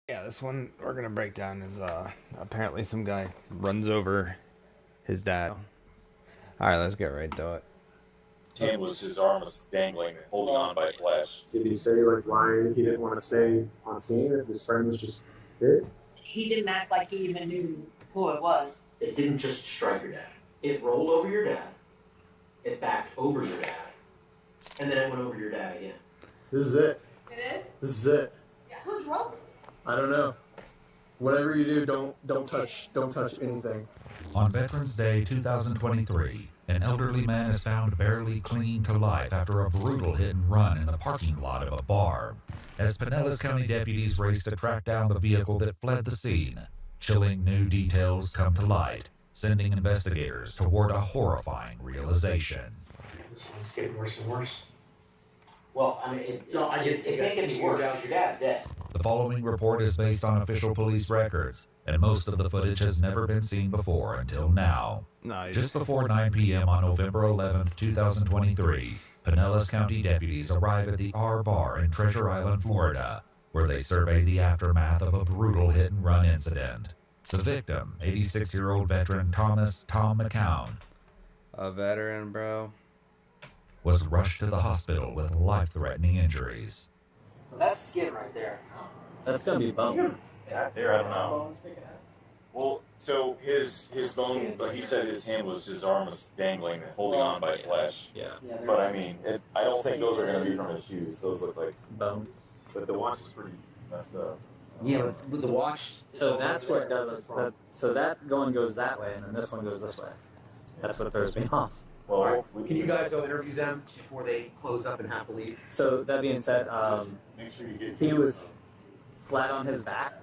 Yeah, this one we're gonna break down is apparently some guy runs over his dad. All right, let's get right to it. Hand was his arm was dangling, holding on by flesh. Did he say like why he didn't want to stay on scene if his friend was just hit? He didn't act like he even knew who it was. It didn't just strike your dad. It rolled over your dad. It backed over your dad. And then it went over your dad again. This is it. It is? This is it. Yeah. Who's wrong? I don't know. Whatever you do, don't touch anything. On Veterans Day 2023, an elderly man is found barely clinging to life after a brutal hit and run in the parking lot of a bar. As Pinellas County deputies race to track down the vehicle that fled the scene, chilling new details come to light, sending investigators toward a horrifying realization. This one's getting worse and worse. Well, I mean, it can't get any worse. Your dad's dead. The following report is based on official police records, and most of the footage has never been seen before until now. Nice. Just before 9 p.m. on November 11th, 2023, Pinellas County deputies arrive at the R Bar in Treasure Island, Florida, where they survey the aftermath of a brutal hit-and-run incident. The victim, 86-year-old veteran Tom McCown, A veteran, bro. was rushed to the hospital with life-threatening injuries. That's skin right there. That's gonna be bummed. Yeah, there, I don't know. Well, so his bone, like he said, his hand was, his arm was dangling, holding on by flesh. Yeah, But I mean, I don't think those are going to be from his shoes. Those look like, bummed. but the watch is pretty messed up. Yeah, with the watch. So that's what does it. So that one goes that way, and then this one goes this way. That's what throws me off. Well, Alright, we can you guys go interview them before they close up and have to leave? So that being said, make sure you get. he was flat on his back,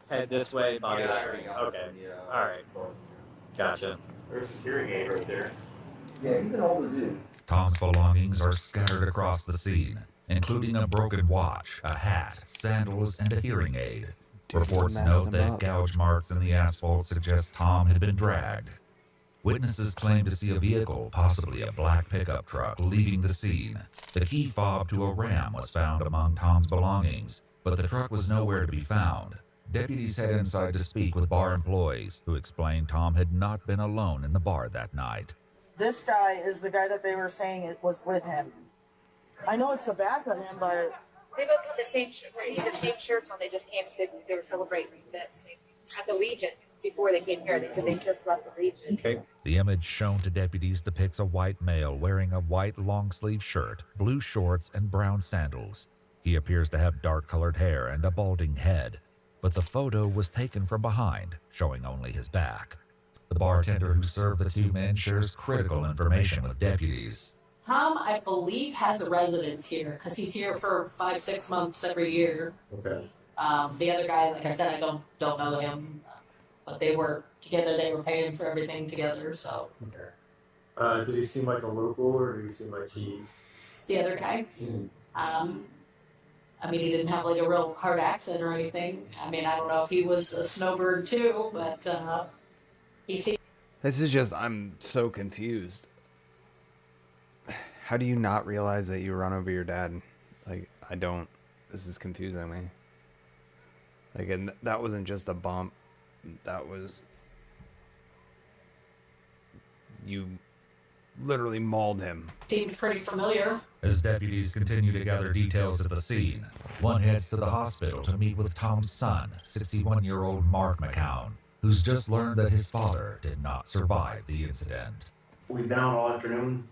head this way, body Yeah, I that already way. got Okay, it. all right, gotcha. There's his hearing aid right there. Yeah, you can hold the dude. Tom's belongings are scattered across the scene, including a broken watch, a hat, sandals, and a hearing aid. Reports messed note him that up. gouge marks in the asphalt suggest Tom had been dragged. Witnesses claim to see a vehicle, possibly a black pickup truck, leaving the scene. The key fob to a Ram was found among Tom's belongings, but the truck was nowhere to be found. Deputies head inside to speak with bar employees, who explained Tom had not been alone in the bar that night. This guy is the guy that they were saying it was with him. I know it's the back of him, but They both had the same the same shirts on. They just came. They were celebrating this at the Legion before they came here. They said they just left the Legion. Okay. The image shown to deputies depicts a white male wearing a white long-sleeve shirt, blue shorts, and brown sandals. He appears to have dark-colored hair and a balding head, but the photo was taken from behind, showing only his back. The bartender who served the two men shares critical information with deputies. Tom, I believe, has a residence here because he's here for 5-6 months every year. Okay. The other guy, like I said, I don't know him, but they work together. They were paying for everything together. So Okay. Did he seem like a local, or did he seem like he? it's the other guy. I mean, he didn't have like a real hard accent or anything. I mean, I don't know if he was a snowbird too, but he seemed. This is just, I'm so confused. How do you not realize that you run over your dad? Like, I don't. This is confusing me. Like, and that wasn't just a bump. That was. You literally mauled him. Seemed pretty familiar. As deputies continue to gather details at the scene, one heads to the hospital to meet with Tom's son, 61-year-old Mark McCown, who's just learned that his father did not survive the incident. We've been out all afternoon.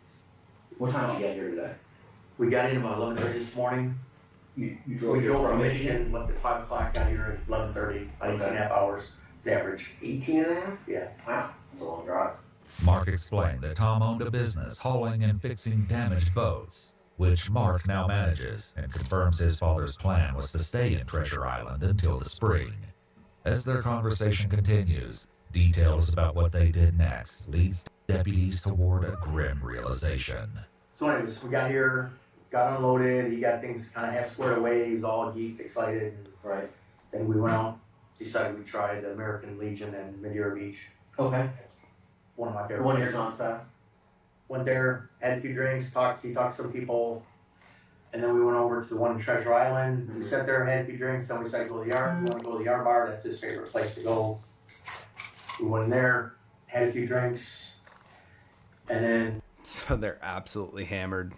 What time did you get here today? We got in about 11:30 this morning. You We drove drove from Michigan, left at 5 o'clock, got here at 11:30, about 18 and a half hours. It's average. 18 and a half? Yeah. Wow, that's a long drive. Mark explained that Tom owned a business hauling and fixing damaged boats, which Mark now manages, and confirms his father's plan was to stay in Treasure Island until the spring. As their conversation continues, details about what they did next leads deputies toward a grim realization. So anyways, we got here, got unloaded, he got things kind of half squared away, he was all geeked, excited. Right. Then we went out, decided we'd try the American Legion and Madeira Beach. Okay. One of my favorite One of your places. son's fast? Went there, had a few drinks, he talked to some people, And then we went over to the one in Treasure Island. We sat there, had a few drinks. Somebody said, go to the yard. We want to go to the yard bar. That's his favorite place to go. We went in there, had a few drinks, and then. So they're absolutely hammered.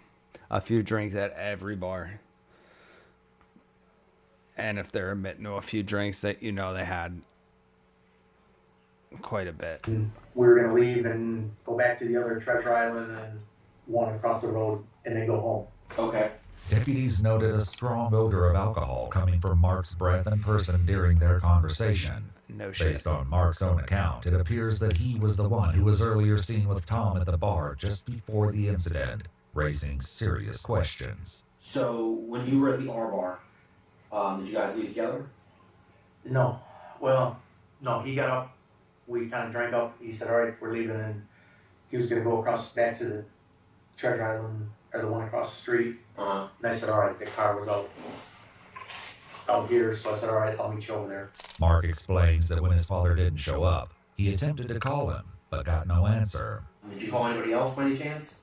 A few drinks at every bar. And if they're admitting to a few drinks, that you know they had quite a bit. We were going to leave and go back to the other Treasure Island and one across the road and then go home. Okay. Deputies noted a strong odor of alcohol coming from Mark's breath and person during their conversation. No shit. Based on Mark's own account, it appears that he was the one who was earlier seen with Tom at the bar just before the incident, raising serious questions. So when you were at the R bar, did you guys leave together? No. Well, no, he got up. We kind of drank up. He said, all right, we're leaving. And he was going to go back to the Treasure Island, or the one across the street. Uh-huh. And I said, all right, the car was out here. So I said, all right, I'll meet you over there. Mark explains that when his father didn't show up, he attempted to call him, but got no answer. Did you call anybody else by any chance?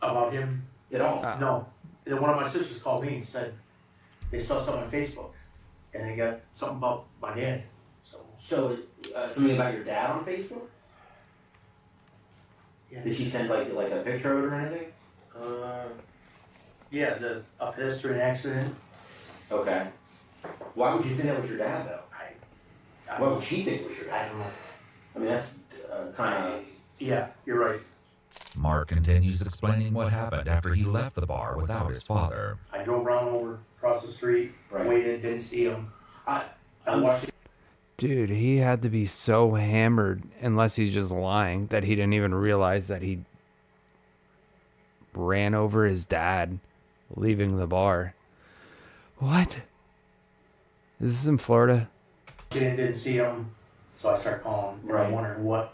About him? At all? No. Then one of my sisters called me and said they saw something on Facebook. And they got something about my dad. So, something about your dad on Facebook? Yeah. Did she send like a picture of it or anything? Yeah, a pedestrian accident. Okay. Why would you think that was your dad though? I Why would she think it was your I dad? don't know. I mean, that's kind of. Yeah, you're right. Mark continues explaining what happened after he left the bar without his father. I drove around over across the street, Right. waited, didn't see him. I I'm watched. Dude, he had to be so hammered, unless he's just lying, that he didn't even realize that he ran over his dad leaving the bar. What? Is this in Florida? Didn't see him, so I started calling. And Right. I'm wondering what.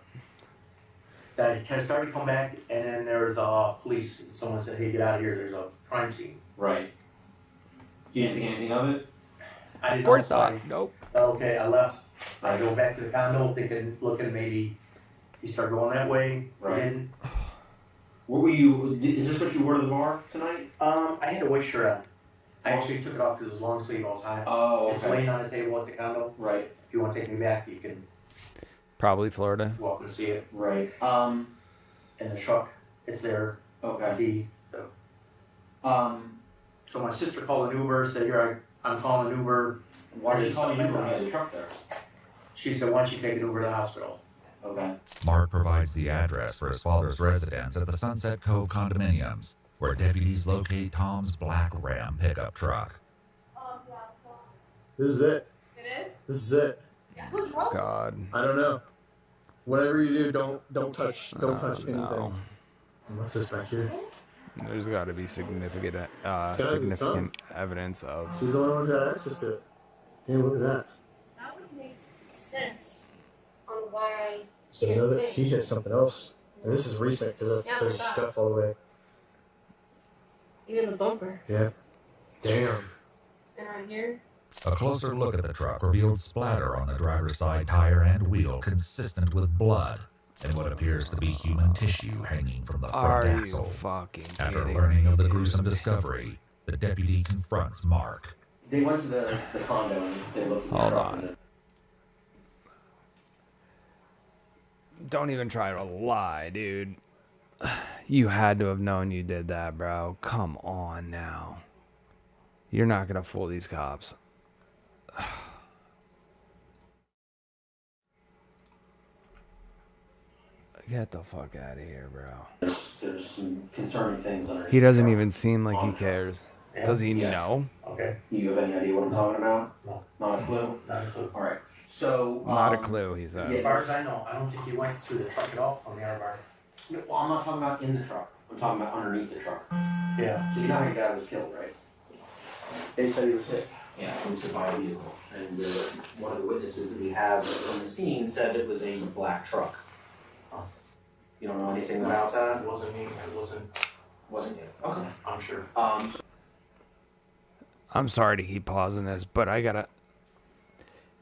That I started to come back, and then there was police. And someone said, "Hey, get out of here! There's a crime scene." Right. You didn't think anything of it? I didn't Of course know, so not. Nope. Okay, I left. I go back to the condo, looking maybe he started going that way. Right. He didn't. What were you? Is this what you wore to the bar tonight? I had a white shirt on. I actually took it off because it was long sleeve. I was high. Oh, It's okay. laying on the table at the condo. Right. If you want to take me back, you can Probably Florida. walk and see it. Right. And the truck, it's there. Okay. So my sister called an Uber, said, "Here, I'm calling an Uber." Why did you call you when you had the truck there? She said, "Why don't you take an Uber to the hospital?" Okay. Mark provides the address for his father's residence at the Sunset Cove condominiums, where deputies locate Tom's black Ram pickup truck. This is it. It is? This is it. Who drove? God. I don't know. Whatever you do, don't touch anything. No. What's this back here? There's got to be significant gotta be significant evidence of. She's the only one who got access to it. Hey, look at that. That would make sense on why she So you know didn't that see. he hit something else. And this is recent because Yeah, there's look at stuff all the way. Even the bumper. Yeah. Damn. And right here. A closer look at the truck revealed splatter on the driver's side tire and wheel consistent with blood and what appears to be human tissue hanging from the Are front you axle. fucking After kidding learning me, of the dude? gruesome discovery, the deputy confronts Mark. They went to the condo and they looked at the Hold truck. on. and Don't even try to lie, dude. You had to have known you did that, bro. Come on now. You're not gonna fool these cops. Get the fuck out of here, bro. There's some concerning things underneath. He the doesn't truck. even seem like he On the truck. cares. Yeah. Does he Yeah. know? Okay. You have any idea what I'm talking about? No. Not a clue? Not a clue. All right. So. Not a clue, he says. yeah. As far as I know, I don't think he went through the truck at all on the R bar. No, well, I'm not talking about in the truck. I'm talking about underneath the truck. Yeah. So you know how your dad was killed, right? They said he was hit. Yeah, he was hit by a vehicle. And one of the witnesses that we have on the scene said it was a black truck. You don't know anything about that? It wasn't me. It wasn't you? Okay. I'm sure. I'm sorry to keep pausing this, but I gotta.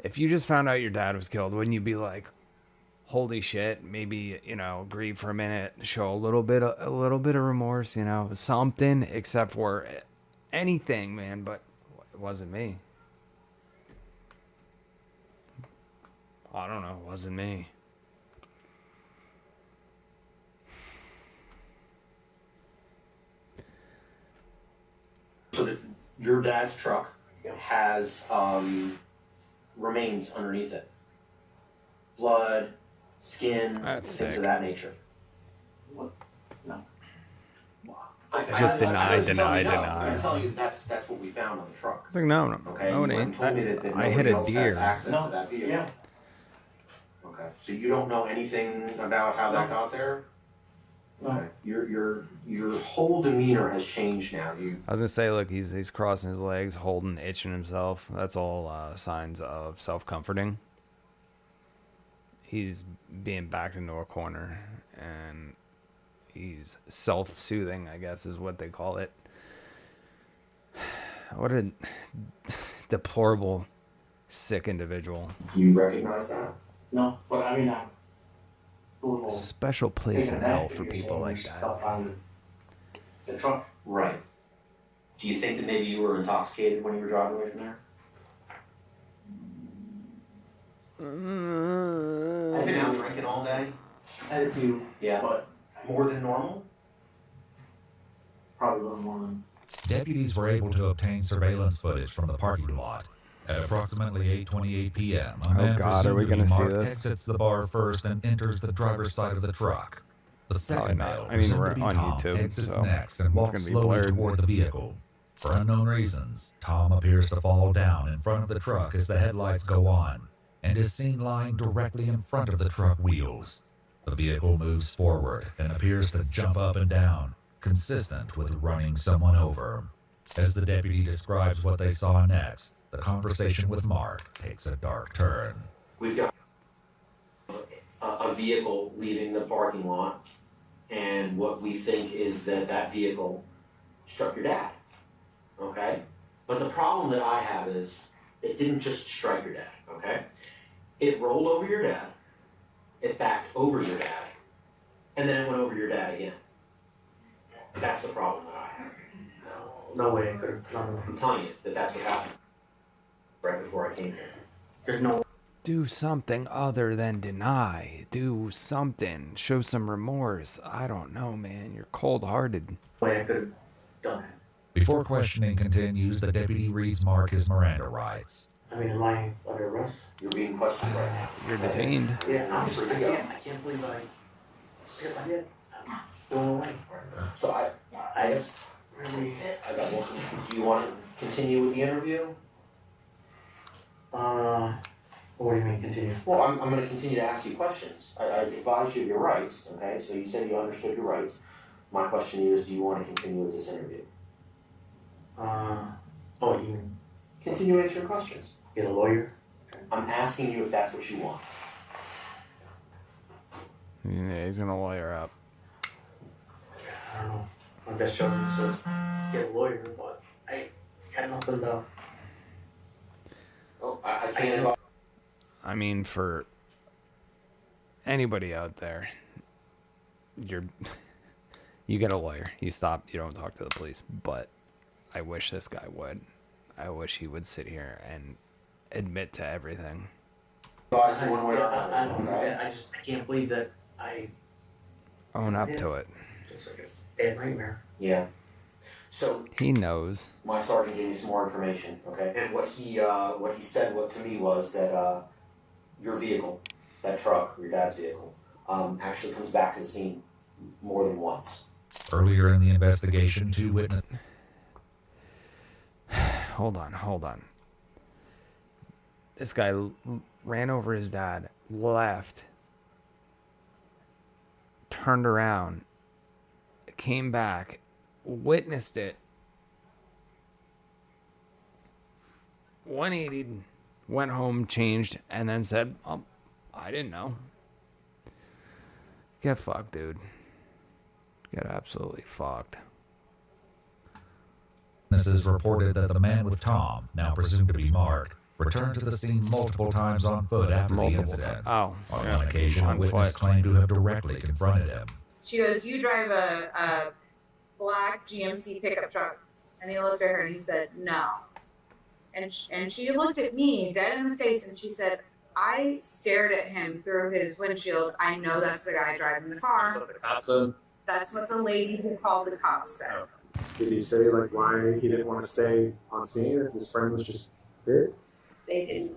If you just found out your dad was killed, wouldn't you be like, "Holy shit"? Maybe grieve for a minute, show a little bit of remorse, something. Except for anything, man, but it wasn't me. I don't know. It wasn't me. So that your dad's truck has remains underneath it. Blood, skin, That's things sick. of that nature. What? No. Just deny. I'm telling you that's what we found on the truck. It's like, no, Okay. no, it You ain't. told me that I hit nobody a else has deer. access No. to that vehicle. Yeah. Okay. So you don't know anything about how that got there? No. Okay. Your whole demeanor has changed now. I was gonna say, look, he's crossing his legs, holding, itching himself. That's all signs of self-comforting. He's being backed into a corner, and he's self-soothing, I guess is what they call it. What a deplorable, sick individual. You recognize that? No, but I mean, I'm a little Special place in taken hell aback for that you're people saying like there's that. Stuff on the truck. Right. Do you think that maybe you were intoxicated when you were driving away from there? I've been out drinking all day. I had a few, Yeah. but More than normal? probably a little more than. Deputies were able to obtain surveillance footage from the parking lot. At approximately 8:28 p.m., a man God, are we presumed to gonna be see marked this? exits the bar first and enters the driver's side of the truck. The second not. male, I mean, presumed we're to be on Tom, YouTube, exits so next and it's walks gonna be slowly blurred. toward the vehicle. For unknown reasons, Tom appears to fall down in front of the truck as the headlights go on, and is seen lying directly in front of the truck wheels. The vehicle moves forward and appears to jump up and down, consistent with running someone over. As the deputy describes what they saw next, the conversation with Mark takes a dark turn. We've got a vehicle leaving the parking lot, and what we think is that vehicle struck your dad. Okay? But the problem that I have is it didn't just strike your dad, okay? It rolled over your dad, it backed over your dad, and then it went over your dad again. That's the problem that I have. No way I could have done it. I'm telling you that that's what happened right before I came here. There's no Do something other than deny. Do something. Show some remorse. I don't know, man. You're cold-hearted. way I could have done it. Before questioning continues, the deputy reads Mark his Miranda rights. I mean, lying under arrest. You're being questioned right now. You're detained. Yeah, obviously, I can't believe I did. I'm going away. So I guess Really, I got one. Do you want to continue with the interview? what do you mean continue? Well, I'm going to continue to ask you questions. I advise you of your rights, okay? So you said you understood your rights. My question to you is, do you want to continue with this interview? Oh, you mean Continue answering questions. get a lawyer? I'm asking you if that's what you want. Yeah, he's gonna lawyer up. I don't know. My best judgment says get a lawyer, but I got nothing to. Oh, I can't. I mean, for anybody out there, you get a lawyer. You stop. You don't talk to the police. But I wish this guy would. I wish he would sit here and admit to everything. Advise you one way or another, okay? I can't believe that I Own up to it. just like a bad nightmare. Yeah. So He knows. my sergeant gave me some more information, okay? And what he said to me was that your vehicle, that truck, your dad's vehicle, actually comes back to the scene more than once. Earlier in the investigation, two witnesses. Hold on. This guy ran over his dad, left, turned around, came back, witnessed it, 180'd, went home, changed, and then said, "Oh, I didn't know." Get fucked, dude. Get absolutely fucked. Witnesses reported that the man with Tom, now presumed to be Mark, returned to the scene multiple times on foot after the incident. Oh, On yeah, one occasion, a on witness foot. claimed to have directly confronted him. She goes, "You drive a black GMC pickup truck And he looked at her and he said, no. And she looked at me dead in the face and she said, I stared at him through his windshield. I know that's the guy driving the car. That's what the cops said. That's what the lady who called the cops said. Did he say like why he didn't want to stay on scene if his friend was just hit? They didn't.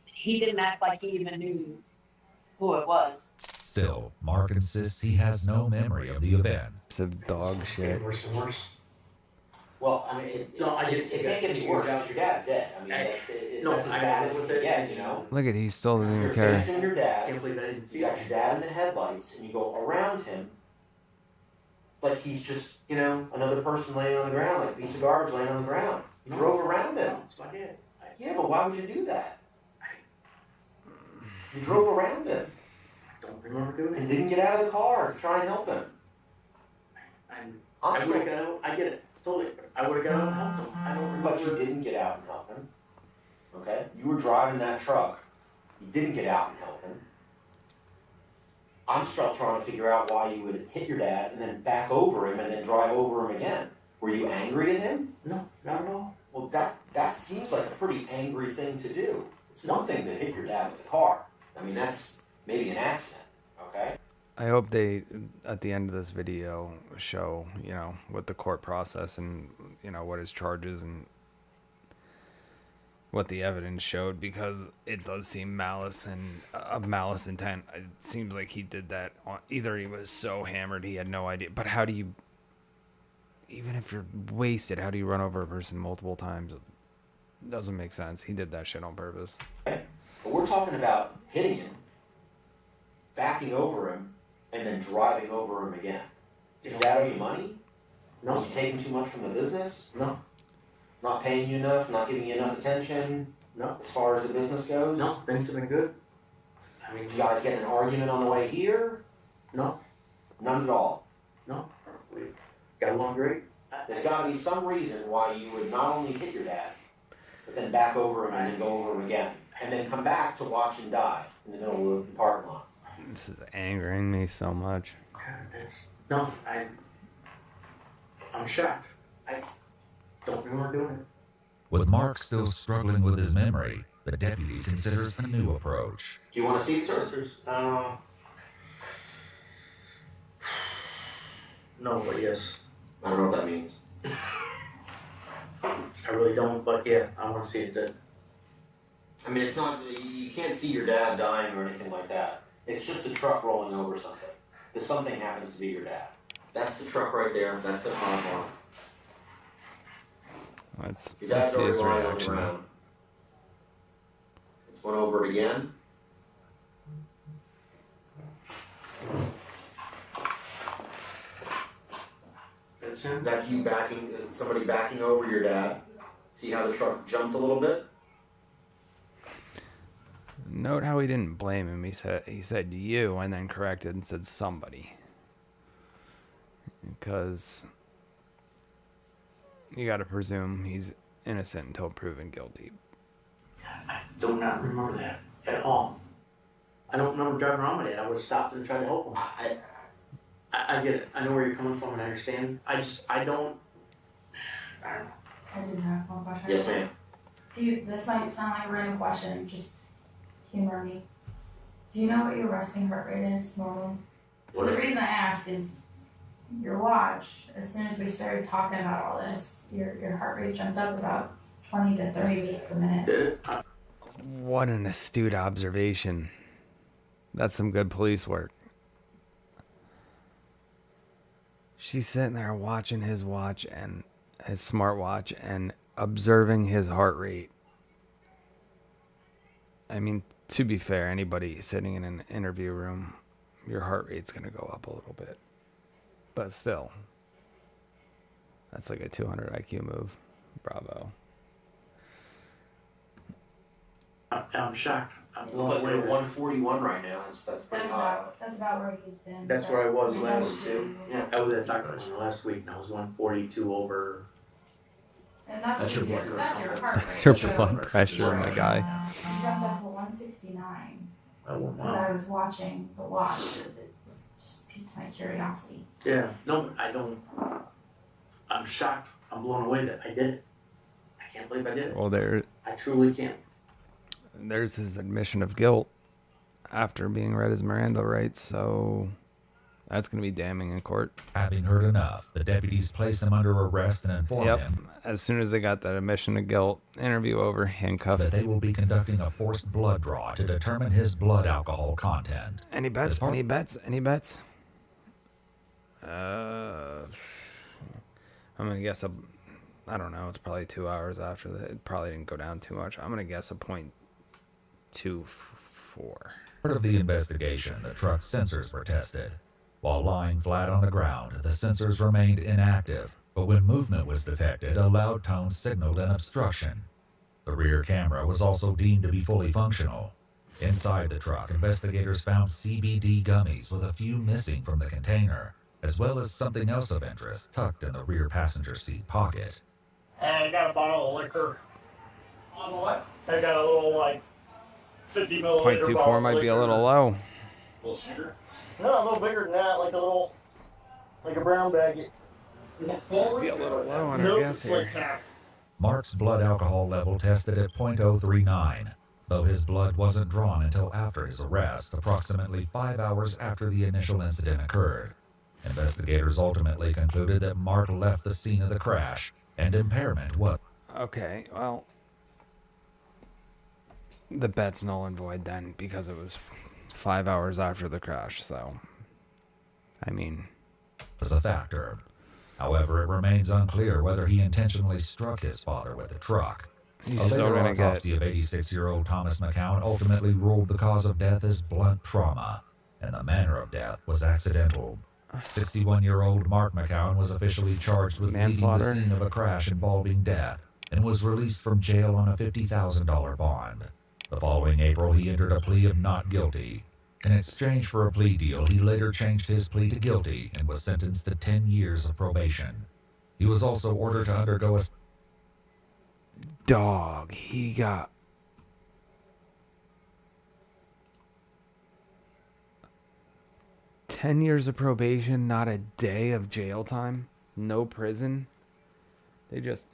He didn't act like he even knew who it was. Still, Mark insists he has no memory of the event. It's a dog shit. Worse and worse. Well, I mean, it can't get any worse. Your dad's dead. I mean, that's as bad as it can get, you know? Look at he still doesn't even You're care. facing your dad. Can't believe I didn't see You got that. your dad in the headlights, and you go around him, like he's just, you know, another person laying on the ground, like a piece of garbage laying on the ground. You drove around him. That's my dad. Yeah, but why would you do that? You drove around him I don't remember doing and it. didn't get out of the car to try and help him. I would have got out. I get it. Totally. I would have got out and helped him. I don't remember. But you didn't get out and help him. Okay? You were driving that truck. You didn't get out and help him. I'm still trying to figure out why you would hit your dad and then back over him and then drive over him again. Were you angry at him? No, not at all. Well, that seems like a pretty angry thing to do. It's one thing to hit your dad with a car. I mean, that's maybe an accident, okay? I hope they, at the end of this video, show, you know, what the court process and, you know, what his charges and what the evidence showed, because it does seem malice and malice intent. It seems like he did that on, either he was so hammered he had no idea. But how do you, even if you're wasted, how do you run over a person multiple times? It doesn't make sense. He did that shit on purpose. But we're talking about hitting him, backing over him, and then driving over him again. Did your dad owe you money? No. Was he taking too much from the business? No. Not paying you enough? Not giving you enough attention? No. As far as the business goes? No, things have been good. I mean, Did you guys get in an argument on the way here? no, None at all. no. We got along great. There's got to be some reason why you would not only hit your dad, but then back over him and then go over him again. And then come back to watch him die in the middle of the parking lot. This is angering me so much. No, I'm shocked. I don't remember doing it. With Mark still struggling with his memory, the deputy considers a new approach. Do you want to see it, sir? No, but yes. I don't know what that means. I really don't, but yeah, I want to see it dead. I mean, it's not, you can't see your dad dying or anything like that. It's just a truck rolling over something. If something happens to be your dad. That's the truck right there. That's the car farm. Let's Your dad's see his already lying on the reaction. ground. Let's go over it again. That's him. That's you backing, somebody backing over your dad. See how the truck jumped a little bit? Note how he didn't blame him. He said you and then corrected and said somebody. Because you got to presume he's innocent until proven guilty. I do not remember that at all. I don't remember driving around with it. I would have stopped and tried to help him. I get it. I know where you're coming from and I understand. I don't know. I do have one question. Yes, ma'am. Dude, this might sound like a random question, just humor me. Do you know what your resting heart rate is normally? The reason I ask is your watch, as soon as we started talking about all this, your heart rate jumped up about 20 to 30 beats per minute. What an astute observation. That's some good police work. She's sitting there watching his watch and his smartwatch and observing his heart rate. I mean, to be fair, anybody sitting in an interview room, your heart rate's going to go up a little bit. But still, that's like a 200 IQ move. Bravo. I'm shocked. I'm You look like blown you're away. at 141 right now. That's pretty high. That's about where he's been. That's where I was last week. Yeah. I was at Dr. last week and I was 142 over. And that's That's your your blood that's your heart rate. That's your So, blood pressure, my guy. He jumped up to 169 Oh, because I was watching the watch because it just piqued my curiosity. Yeah. No, I don't. I'm shocked. I'm blown away that I did it. I can't believe I did it. Well, I truly can't. there's his admission of guilt after being read his Miranda rights, so that's going to be damning in court. Having heard enough, the deputies place him under arrest and inform him As soon as they got that admission of guilt interview over, handcuffed. that they will be conducting a forced blood draw to determine his blood alcohol content. Any bets? Any bets? Any bets? I'm going to guess I don't know. It's probably 2 hours after that. It probably didn't go down too much. I'm going to guess a .24. Part of the investigation, the truck's sensors were tested. While lying flat on the ground, the sensors remained inactive, but when movement was detected, a loud tone signaled an obstruction. The rear camera was also deemed to be fully functional. Inside the truck, investigators found CBD gummies with a few missing from the container, as well as something else of interest tucked in the rear passenger seat pocket. And I got a bottle of liquor. On what? I got a little, like, 50 milliliter bottle .24 of might be a liquor. little low. A little shooter? No, a little bigger than that, like a brown baggie. Be a little low on our Nope, guess it's like here. half. Mark's blood alcohol level tested at .039, though his blood wasn't drawn until after his arrest, approximately 5 hours after the initial incident occurred. Investigators ultimately concluded that Mark left the scene of the crash, and impairment was... Okay, well, the bet's null and void then, because it was 5 hours after the crash, so, I mean... ...was a factor. However, it remains unclear whether he intentionally struck his father with the truck. He's A still later gonna autopsy of 86-year-old Thomas McCown ultimately ruled the cause of death as blunt trauma, and the manner of death was accidental. 61-year-old Mark McCown was officially charged with leaving the Manslaughter. scene of a crash involving death and was released from jail on a $50,000 bond. The following April, he entered a plea of not guilty. In exchange for a plea deal, he later changed his plea to guilty and was sentenced to 10 years of probation. He was also ordered to undergo a... Dog, he got... "10 years of probation, not a day of jail time, no prison." They just...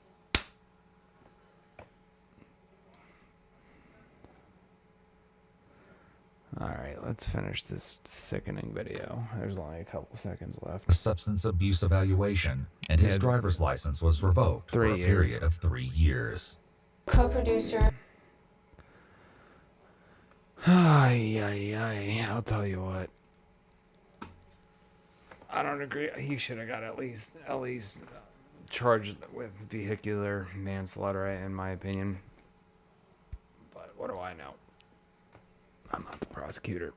Alright, let's finish this sickening video. There's only a couple seconds left. substance abuse evaluation, and his Yeah. driver's license was revoked for 3 a years. period of 3 years. Co-producer. Ay, ay, ay. I'll tell you what. I don't agree. He should have got at least charged with vehicular manslaughter, in my opinion. But what do I know? I'm not the prosecutor.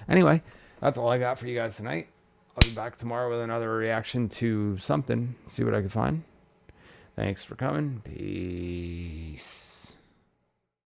Anyway, that's all I got for you guys tonight. I'll be back tomorrow with another reaction to something. See what I can find. Thanks for coming. Peace.